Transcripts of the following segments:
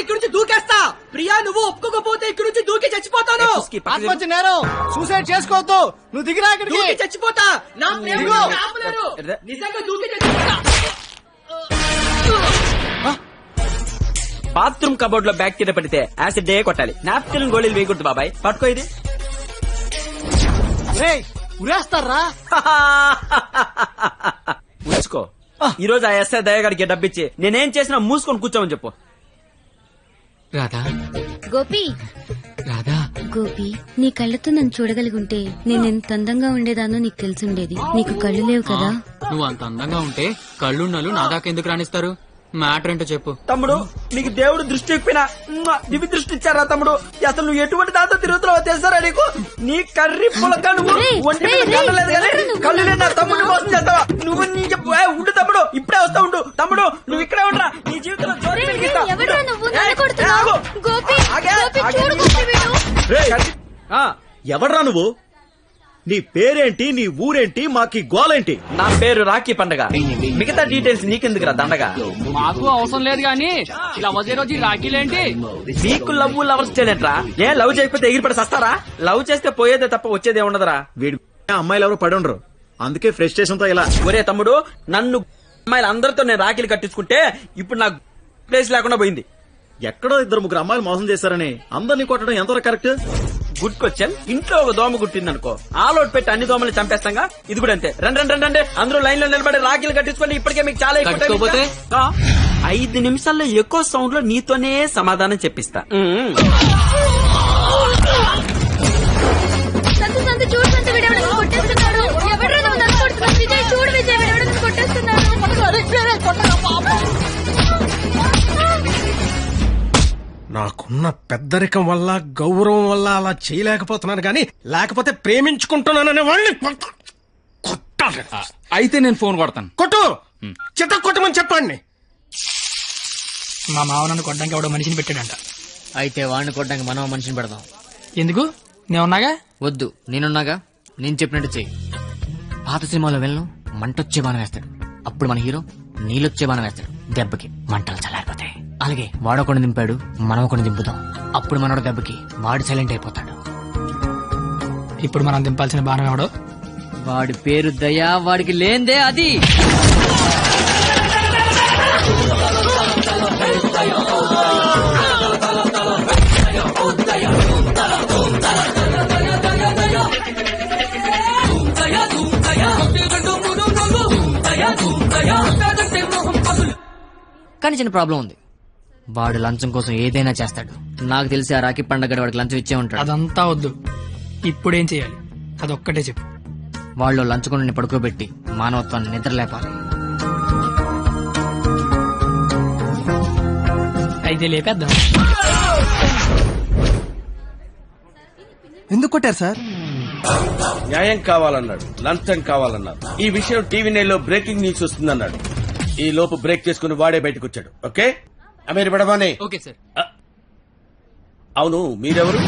ఇక్కడి నుంచి దూకేస్తా. ప్రియా నువ్వు ఒప్పుకోకపోతే ఇక్కడి నుంచి దూకి చచ్చిపోతాను. ఆత్మహత్య నేరం, సూసైడ్ చేసుకోవద్దు. నువ్వు దిగిరా ఇక్కడికి. దూకి చచ్చిపోతా. నా ప్రేమలో ఆపలేరు. నిజంగా దూకి చచ్చిపోతా. బాత్రూమ్ కబోర్డ్ లో బ్యాక్టీరియా పడితే యాసిడ్ డే కొట్టాలి. నాప్కిన్ గోళీలు వేయకూడదు బాబాయ్. పట్టుకో ఇది. ఉరేస్తారా? ఉంచుకో. ఈ రోజు ఆ ఎస్ఐ దయగాడికి డబ్బిచ్చి నేనేం చేసినా మూసుకొని కూర్చోమని చెప్పు. రాధా, గోపి, రాధా, గోపి, నీ కళ్ళతో నన్ను చూడగలిగుంటే నేనెంత అందంగా ఉండేదానో నీకు తెలిసుండేది. నీకు కళ్ళు లేవు కదా. నువ్వు అంత అందంగా ఉంటే కళ్ళున్నాళ్ళు నా దాకా ఎందుకు రాణిస్తారు? మ్యాటర్ ఏంటో చెప్పు. తమ్ముడు, నీకు దేవుడు దృష్టి ఎక్కిపోయినా దివి దృష్టి ఇచ్చారా తమ్ముడు? అసలు నువ్వు ఎటువంటి దాంతో తిరుగుతున్నావో తెలుసారా నీకు? నీ కర్రీ పులక నువ్వు ఒంటి మీద గంటలేదు కానీ కళ్ళు లేని నా తమ్ముడు మోసం చేస్తావా నువ్వు? నీ చెప్పు. ఉండు తమ్ముడు, ఇప్పుడే వస్తా. ఉండు తమ్ముడు, నువ్వు ఇక్కడే ఉండరా. నీ జీవితంలో ఎవడ్రా నువ్వు? నీ పేరేంటి, నీ ఊరేంటి, మాకి గోలేంటి? నా పేరు రాఖీ పండగ. మిగతా డీటెయిల్స్ నీకెందుకురా దండగా? మాకు అవసరం లేదు గానీ లవ్ రోజు రాఖీలేంటి? మీకు లవ్ లవర్స్ చేయలేట్రా? ఏ లవ్ చేయకపోతే ఎగిరిపడి సస్తారా? లవ్ చేస్తే పోయేదే తప్ప వచ్చేదే ఉండదురా. వీడి అమ్మాయిలు ఎవరు పడి ఉండరు, అందుకే ఫ్రస్ట్రేషన్ తో ఇలా. ఒరే తమ్ముడు, నన్ను అమ్మాయిలు అందరితో నేను రాఖీలు కట్టించుకుంటే ఇప్పుడు నాకు ప్లేస్ లేకుండా పోయింది. ఎక్కడో 2-3 అమ్మాయిలు మోసం చేశారని అందరినీ కొట్టడం ఎంతవరకు కరెక్ట్? Good question. ఇంట్లో ఒక దోమ గుట్టిందనుకో, ఆలోట్ పెట్టి అన్ని దోమలు చంపేస్తాంగా. ఇది కూడా అంతే. రండి అందరూ లైన్ లో నిలబడి రాఖీలు కట్టించుకోండి. ఇప్పటికే మీకు చాలా ఎక్కువ. 5 నిమిషాల్లో ఎక్కువ సౌండ్ లో నీతోనే సమాధానం చెప్పిస్తా. నాకున్న పెద్దరికం వల్ల, గౌరవం వల్ల అలా చేయలేకపోతున్నాను గాని, లేకపోతే ప్రేమించుకుంటున్నాననే వాళ్ళని కొట్టాలి. అయితే నేను ఫోన్ కొడతాను. కొట్టు, చిత్త కొట్టమని చెప్పండి. మా మావ నన్ను కొట్టడానికి ఎవడో మనిషిని పెట్టాడంట. అయితే వాడిని కొట్టడానికి మనం మనిషిని పెడదాం. ఎందుకు? నేనున్నాగా. వద్దు, నేనున్నాగా. నేను చెప్పినట్టు చెయ్యి. పాత సినిమాలో వెళ్ళను మంటొచ్చే బాణం వేస్తాడు, అప్పుడు మన హీరో నీళ్ళొచ్చే బాణం వేస్తాడు. దెబ్బకి మంటలు చల్లారిపోతాయి. అలాగే వాడొకడు దింపాడు, మనం ఒకటి దింపుదాం. అప్పుడు మనోడు దెబ్బకి వాడు సైలెంట్ అయిపోతాడు. ఇప్పుడు మనం దింపాల్సిన బాణం ఎవడో? వాడి పేరు దయా, వాడికి లేందే అది. కానీ చిన్న ప్రాబ్లం ఉంది. వాడు లంచం కోసం ఏదైనా చేస్తాడు. నాకు తెలిసి ఆ రాఖీ పండగ వాడికి లంచం ఇచ్చే ఉంటాడు. అదంతా వద్దు, ఇప్పుడేం చేయాలి అదొక్కటే చెప్పు. వాళ్ళు లంచుకొని పడుకోబెట్టి మానవత్వాన్ని నిద్ర లేపాలి. అయితే లేపేద్దాం. ఎందుకు కొట్టారు సార్? న్యాయం కావాలన్నాడు, లంచం కావాలన్నాడు. ఈ విషయం టీవీ 9లో బ్రేకింగ్ న్యూస్ వస్తుందన్నాడు. ఈ లోపు బ్రేక్ చేసుకుని వాడే బయటకు వచ్చాడు. ఓకే అమీర్ బడబానే. Okay sir. అవును, మీరెవరు?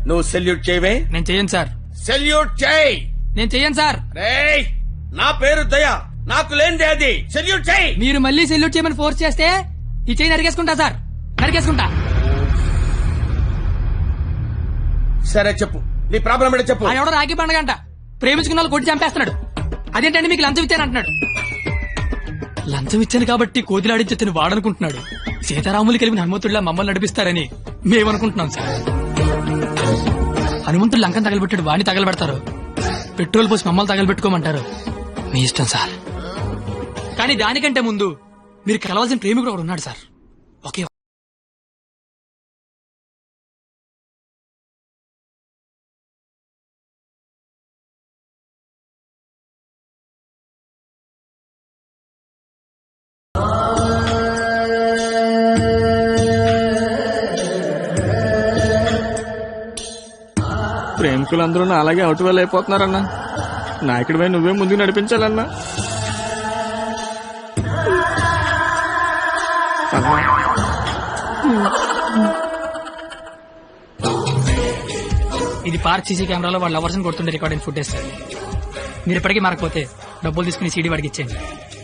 నువ్వు సెల్యూట్ చేయవే? నేను చెయ్యను సార్. సెల్యూట్ చేయి. నేను చెయ్యను సార్. రేయ్, నా పేరు దయా, నాకు లేనిదే అది. సెల్యూట్ చేయి. మీరు మళ్ళీ సెల్యూట్ చేయమని ఫోర్స్ చేస్తే ఈ చెయ్యి నరికేసుకుంటా సార్, నరికేసుకుంటా. సరే చెప్పు, నీ ప్రాబ్లం ఏంటో చెప్పు. ఆయన ఎవడో రాఖీ పండగ అంట ప్రేమించుకున్న వాళ్ళు కొట్టి చంపేస్తున్నాడు. అదేంటంటే మీకు లంచం ఇచ్చాను అంటున్నాడు. లంచం ఇచ్చాను కాబట్టి కోతిలాడించని వాడనుకుంటున్నాడు. సీతారాములు కలిపిన హనుమంతుడిలా మమ్మల్ని నడిపిస్తారని మేమనుకుంటున్నాం సార్. హనుమంతుడు లంకం తగలబెట్టాడు, వాడిని తగలబెడతారు. పెట్రోల్ పోసి మమ్మల్ని తగలబెట్టుకోమంటారు. మీ ఇష్టం సార్. కానీ దానికంటే ముందు మీరు కలవాల్సిన ప్రేమికుడు ఒకడు ఉన్నాడు సార్. ఓకే. ప్రేమికులందరూ అలాగే అవుట్ వెల్ అయిపోతున్నారన్నా. నాయకుడిపై నువ్వే ముందుకు నడిపించాలన్నా. ఇది పార్క్ సీసీ కెమెరాలో వాళ్ళ లవర్స్ కొడుతుండే రికార్డింగ్ ఫుటేజ్ సార్. మీరు ఇప్పటికీ మారకపోతే డబ్బులు తీసుకుని సీడీ వాడికి ఇచ్చేయండి,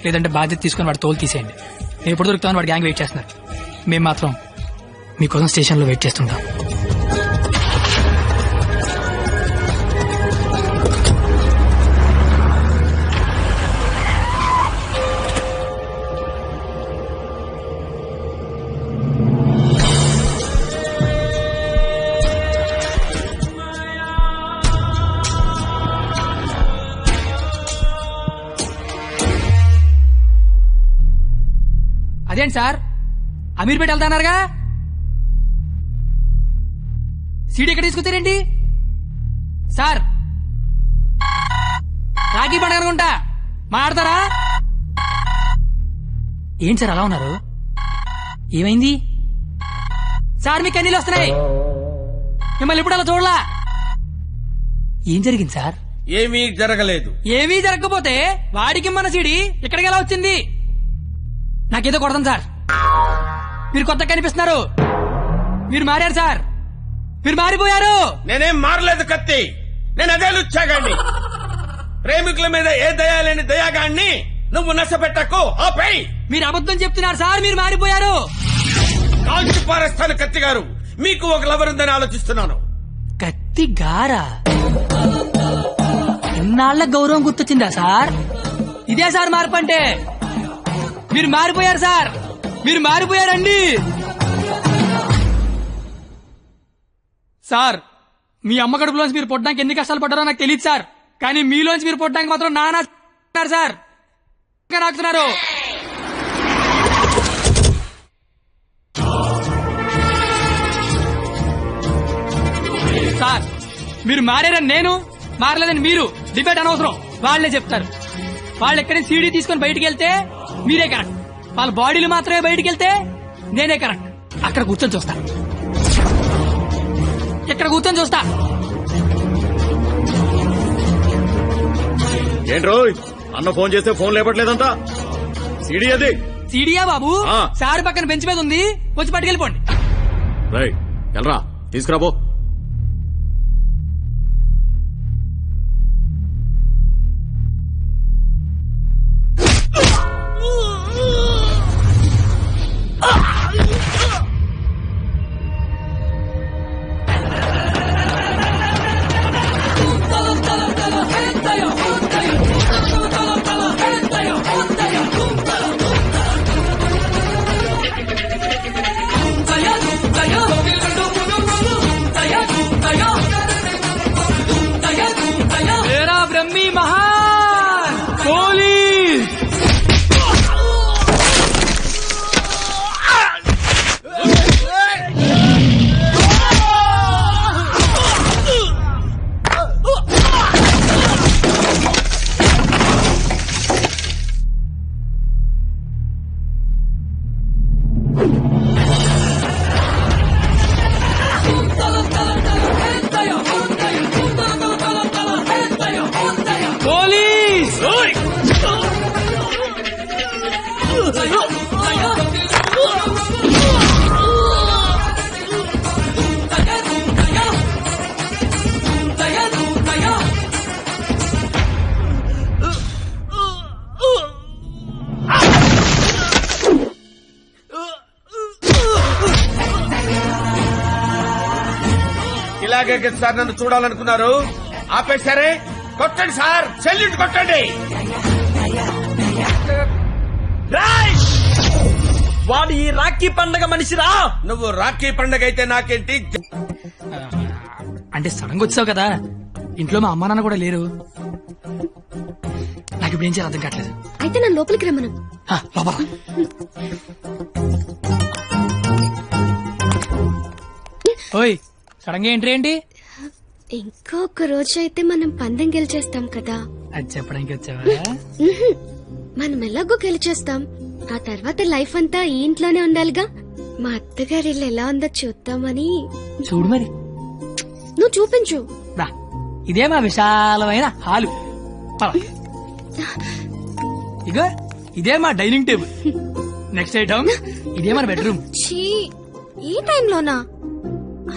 లేదంటే బాధ్యత తీసుకుని వాడి తోలు తీసేయండి. మేము ఎప్పుడు దొరుకుతామని వాడు గ్యాంగ్ వెయిట్ చేస్తున్నారు. మేము మాత్రం మీకోసం స్టేషన్ లో వెయిట్ చేస్తుంటాం. అదేంటి సార్, అమీర్పేట వెళ్తాన్నారుగా, సీడీ ఎక్కడ తీసుకొచ్చారేంటి సార్? రాఖీ పండుగ అనుకుంటా, మాట్లాడతారా? ఏంటి సార్ అలా ఉన్నారు? ఏమైంది సార్? మీకు కన్నీళ్ళు వస్తున్నాయి, మిమ్మల్ని ఎప్పుడు అలా చూడలా. ఏం జరిగింది సార్? ఏమీ జరగలేదు. ఏమీ జరగకపోతే వాడికి మన సీడీ ఇక్కడికి ఎలా వచ్చింది? నాకేదో కొడతాం సార్, మీరు కొత్తగా కనిపిస్తున్నారు, మీరు మారారు సార్, మీరు మారిపోయారు. నేనేం మారలేదు కత్తి, నేను అదే లుచ్చాగాన్ని. ప్రేమికుల మీద ఏ దయా లేని దయాగాన్ని నువ్వు నష్టపెట్టకు, ఆపేయ్. మీరు అబద్ధం చెప్తున్నారు సార్, మీరు మారిపోయారు. కాల్చి పారేస్తాను కత్తి గారు, మీకు ఒక లవర్ ఉందని ఆలోచిస్తున్నాను. కత్తి గారా? ఇన్నాళ్ల గౌరవం గుర్తొచ్చిందా సార్? ఇదే సార్ మార్పు అంటే. మీరు మారిపోయారు సార్, మీరు మారిపోయారండి సార్. మీ అమ్మ కడుపులోంచి మీరు పుట్టడానికి ఎన్ని కష్టాలు పడ్డారో నాకు తెలియదు సార్, కానీ మీలోంచి మీరు పుట్టడానికి మాత్రం నానా సార్ నాకుతున్నారు. సార్ మీరు మారారని నేను, మారలేదని మీరు డిబేట్ అనవసరం, వాళ్లే చెప్తారు. వాళ్ళు ఎక్కడి సీడీ తీసుకుని బయటికి వెళ్తే మీరే కరెక్ట్, వాళ్ళ బాడీలు మాత్రమే బయటికి వెళ్తే నేనే కరెక్ట్. అక్కడ కూర్చొని చూస్తా, ఇక్కడ కూర్చొని చూస్తా. ఏంట్రోయ్ అన్న ఫోన్ చేస్తే ఫోన్ లేపట్లేదంతా? సీడీ అది. సీడీయా బాబు? ఆ. సార్ పక్కన బెంచ్ మీద ఉంది, వచ్చి పట్టుకెళ్ళిపోండి. రైట్ వెళ్ళరా, తీసుకురాబో. मेरा ब्रह्मी महान पुलिस। ఇలాగే సార్ నన్ను చూడాలనుకున్నారు, ఆపేశారే. కొట్టండి సార్, సెల్యూట్ కొట్టండి. వాడు ఈ రాఖీ పండగ మనిషిరా. నువ్వు రాఖీ పండగ అయితే నాకేంటి? అంటే సడన్ గా వచ్చావు కదా, ఇంట్లో మా అమ్మా నాన్న కూడా లేరు, నాకు ఇప్పుడు ఏం చేయాలి అర్థం కావట్లేదు. అయితే నన్ను లోపలికి రమ్మను. లోపల ఓయ్, సడన్ గా ఎంట్రీ ఏంటి? ఇంకొక రోజు అయితే మనం పందెం గెలిచేస్తాం కదా. అది చెప్పడానికి వచ్చావా? మనం ఎలాగో గెలిచేస్తాం, ఆ తర్వాత లైఫ్ అంతా ఈ ఇంట్లోనే ఉండాలిగా. మా అత్తగారి ఇల్లు ఎలా ఉందో చూద్దామని. చూడు మరి, నువ్వు చూపించు. రా, ఇదే మా విశాలమైన హాలు. ఇగో ఇదే మా డైనింగ్ టేబుల్. నెక్స్ట్ ఐటమ్ ఇదే మన బెడ్రూమ్. ఛీ, ఈ టైంలోనా?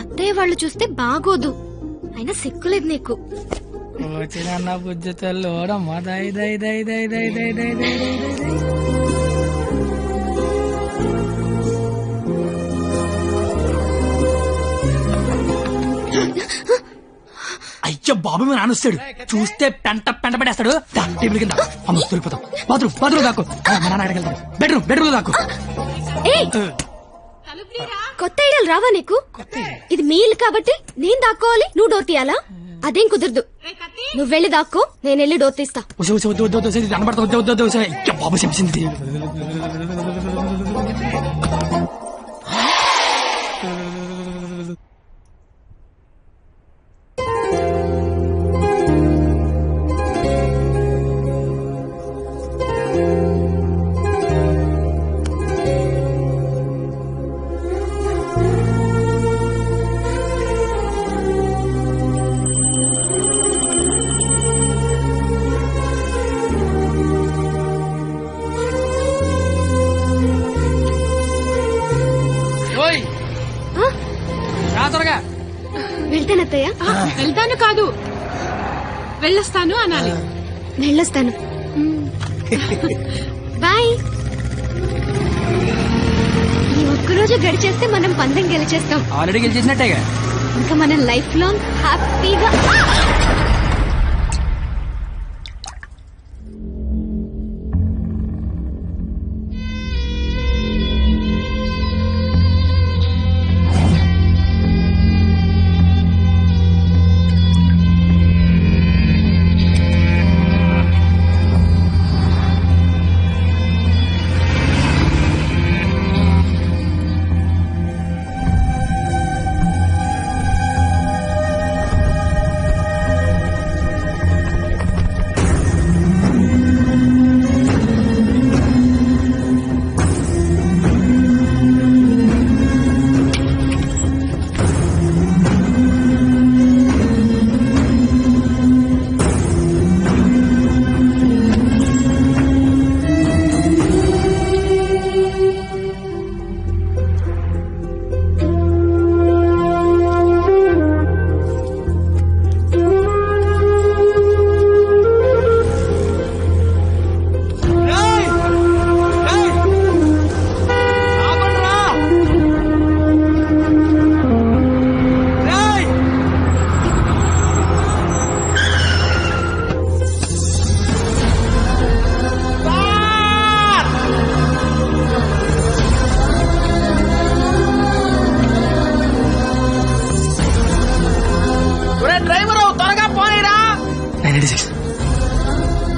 అత్తయ్య వాళ్ళు చూస్తే బాగోదు, అయినా సిక్కులేదు నీకు. వచ్చిన బుజ్జతల్లోడమ్మ దై దై దై దై దై దై దై దై దై దై. అయ్యో బాబు మీ నాన్న వస్తాడు, చూస్తే పెంట పడేస్తాడు. టేబుల్ కింద అమ్మ దొరికిపోతాం. బాత్రూమ్ దాకు. మా నాన్న అక్కడికి వెళ్తాడు. బెడ్రూమ్ దాకు. కొత్త ఐడియాలు రావా నీకు? ఇది మీ ఇల్లు కాబట్టి నేను దాక్కోవాలి, నువ్వు డోర్ తీయాలా? అదేం కుదరదు. నువ్వు వెళ్ళి దాక్కో, నేను వెళ్ళి డోర్ తీస్తా. బాబు చెప్పింది. వెళ్తానత్తయ్య. వెళ్తాను కాదు, వెళ్ళొస్తాను అనాలి. వెళ్ళొస్తాను. బాయ్. ఈ ఒక్కరోజు గడిచేస్తే మనం పందెం గెలిచేస్తాం. ఆల్రెడీ గెలిచేసినట్టేగా. ఇంకా మనం లైఫ్ లాంగ్ హ్యాపీగా.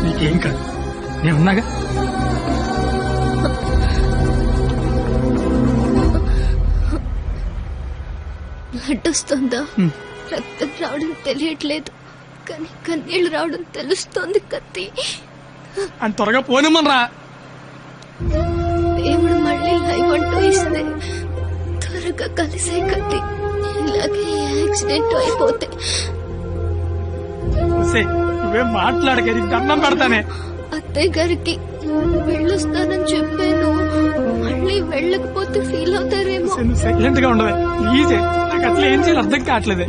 నీకేం కాదు, నేను ఉన్నాగా. బ్లడ్ వస్తుందా? రక్తం రావడం తెలియట్లేదు, కానీ కన్నీళ్లు రావడం తెలుస్తోంది. కత్తి అని త్వరగా పోనిమ్మనరా. దేవుడు మళ్ళీ లైవ్ అంటూ ఇస్తే త్వరగా కలిసే కత్తి. ఇలాగే యాక్సిడెంట్ అయిపోతే నువ్వేం మాట్లాడక, దండం పెడతానే. అత్తయ్య గారికి వెళ్ళొస్తానని చెప్పాను, మళ్ళీ వెళ్ళకపోతే ఫీల్ అవుతారేమో. సైలెంట్ గా ఉండవే ప్లీజ్. నాకు అసలు ఏం చేయాలి అర్థం కావట్లేదే.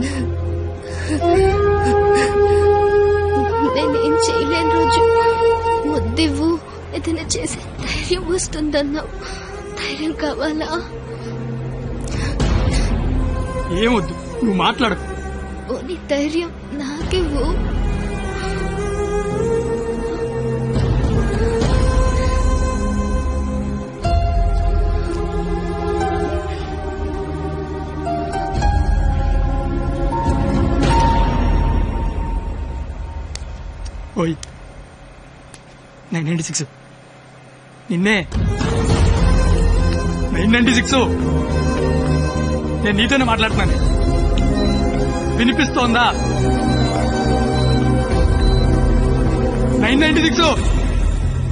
నేనేం చేయలేని రోజు ముద్దివ్వు, ఏదైనా చేసే ధైర్యం వస్తుందన్నావు. ధైర్యం కావాలా? ఏమొద్దు, నువ్వు మాట్లాడు. ఓని ధైర్యం నాకివ్వు. ఓయ్ 996 నిన్నే. 996 నేను నీతోనే మాట్లాడుతున్నాను. వినిపిస్తోందా? 996